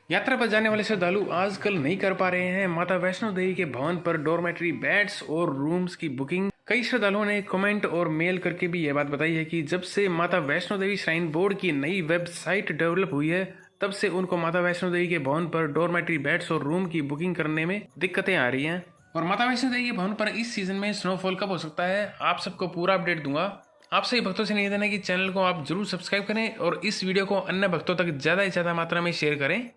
यात्रा पर जाने वाले श्रद्धालु आजकल नहीं कर पा रहे हैं माता वैष्णो देवी के भवन पर डॉर्मेट्री बेड्स और रूम्स की बुकिंग। कई श्रद्धालुओं ने कमेंट और मेल करके भी यह बात बताई है कि जब से माता वैष्णो देवी श्राइन बोर्ड की नई वेबसाइट डेवलप हुई है तब से उनको माता वैष्णो देवी के भवन पर डॉर्मेट्री बेड्स और रूम की बुकिंग करने में दिक्कतें आ रही हैं। और माता वैष्णो देवी के भवन पर इस सीजन में स्नोफॉल कब हो सकता है, आप सबको पूरा अपडेट दूंगा। आप सभी भक्तों से निवेदन है कि चैनल को आप जरूर सब्सक्राइब करें और इस वीडियो को अन्य भक्तों तक ज़्यादा से ज़्यादा मात्रा में शेयर करें।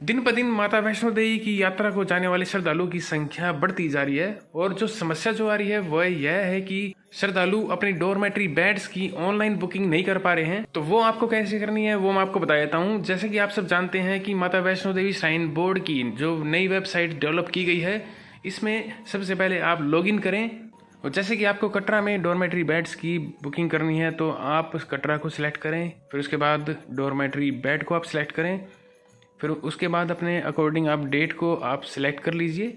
दिन ब दिन माता वैष्णो देवी की यात्रा को जाने वाले श्रद्धालुओं की संख्या बढ़ती जा रही है और जो समस्या जो आ रही है वह यह है कि श्रद्धालु अपनी डॉर्मेट्री बेड्स की ऑनलाइन बुकिंग नहीं कर पा रहे हैं। तो वो आपको कैसे करनी है वो मैं आपको बता देता हूँ। जैसे कि आप सब जानते हैं कि माता वैष्णो देवी श्राइन बोर्ड की जो नई वेबसाइट डेवलप की गई है, इसमें सबसे पहले आप लॉगिन करें। और जैसे कि आपको कटरा में डॉर्मेट्री बेड्स की बुकिंग करनी है तो आप कटरा को सिलेक्ट करें, फिर उसके बाद डॉर्मेट्री बेड को आप सिलेक्ट करें, फिर उसके बाद अपने अकॉर्डिंग आप डेट को आप सिलेक्ट कर लीजिए।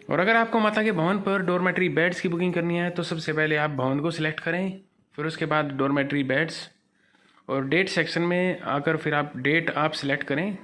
और अगर आपको माता के भवन पर डॉर्मेट्री बेड्स की बुकिंग करनी है तो सबसे पहले आप भवन को सिलेक्ट करें, फिर उसके बाद डॉर्मेट्री बेड्स और डेट सेक्शन में आकर फिर आप डेट आप सिलेक्ट करें।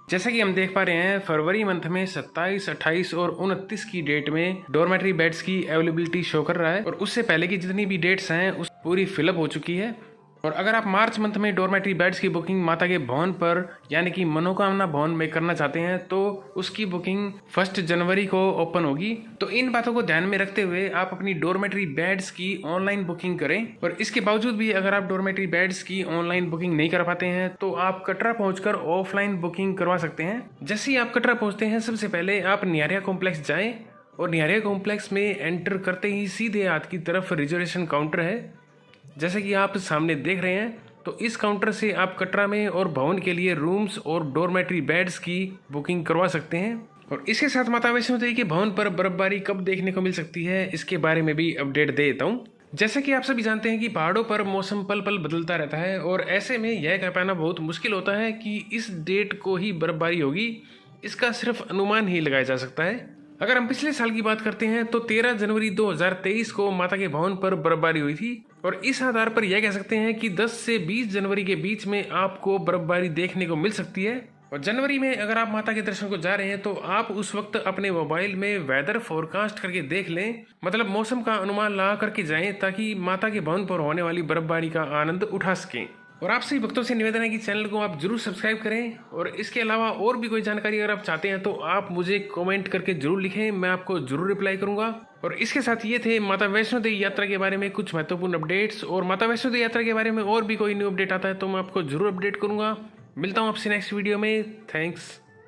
जैसा कि हम देख पा रहे हैं फरवरी मंथ में 27, 28 और 29 की डेट में डॉर्मेट्री बेड्स की अवेलेबिलिटी शो कर रहा है और उससे पहले की जितनी भी डेट्स हैं उस पूरी फिलअप हो चुकी है। और अगर आप मार्च मंथ में डॉर्मेट्री बेड्स की बुकिंग माता के भवन पर यानी कि मनोकामना भवन में करना चाहते हैं तो उसकी बुकिंग 1 जनवरी को ओपन होगी। तो इन बातों को ध्यान में रखते हुए आप अपनी डॉर्मेट्री बेड्स की ऑनलाइन बुकिंग करें। और इसके बावजूद भी अगर आप डॉर्मेट्री बेड्स की ऑनलाइन बुकिंग नहीं कर पाते हैं तो आप कटरा पहुंचकर ऑफलाइन बुकिंग करवा सकते हैं। जैसे ही आप कटरा पहुंचते हैं सबसे पहले आप निहारिया कॉम्प्लेक्स जाएं और निहारिया कॉम्प्लेक्स में एंटर करते ही सीधे हाथ की तरफ रिजर्वेशन काउंटर है, जैसे कि आप सामने देख रहे हैं। तो इस काउंटर से आप कटरा में और भवन के लिए रूम्स और डॉर्मेट्री बेड्स की बुकिंग करवा सकते हैं। और इसके साथ माता वैष्णो देवी के भवन पर बर्फबारी कब देखने को मिल सकती है इसके बारे में भी अपडेट दे देता हूँ। जैसे कि आप सभी जानते हैं कि पहाड़ों पर मौसम पल पल बदलता रहता है और ऐसे में यह कह पाना बहुत मुश्किल होता है कि इस डेट को ही बर्फबारी होगी। इसका सिर्फ अनुमान ही लगाया जा सकता है। अगर हम पिछले साल की बात करते हैं तो 13 जनवरी 2023 को माता के भवन पर बर्फबारी हुई थी और इस आधार पर यह कह सकते हैं कि 10 से 20 जनवरी के बीच में आपको बर्फबारी देखने को मिल सकती है। और जनवरी में अगर आप माता के दर्शन को जा रहे हैं तो आप उस वक्त अपने मोबाइल में वेदर फोरकास्ट करके देख लें, मतलब मौसम का अनुमान लगा करके जाएं ताकि माता के भवन पर होने वाली बर्फबारी का आनंद उठा सकें। और आप सभी भक्तों से निवेदन है कि चैनल को आप जरूर सब्सक्राइब करें और इसके अलावा और भी कोई जानकारी अगर आप चाहते हैं तो आप मुझे कमेंट करके जरूर लिखें, मैं आपको जरूर रिप्लाई करूंगा। और इसके साथ ये थे माता वैष्णो देवी यात्रा के बारे में कुछ महत्वपूर्ण अपडेट्स। और माता वैष्णो देवी यात्रा के बारे में और भी कोई न्यू अपडेट आता है तो मैं आपको जरूर अपडेट करूंगा। मिलता हूँ आपसे नेक्स्ट वीडियो में। थैंक्स।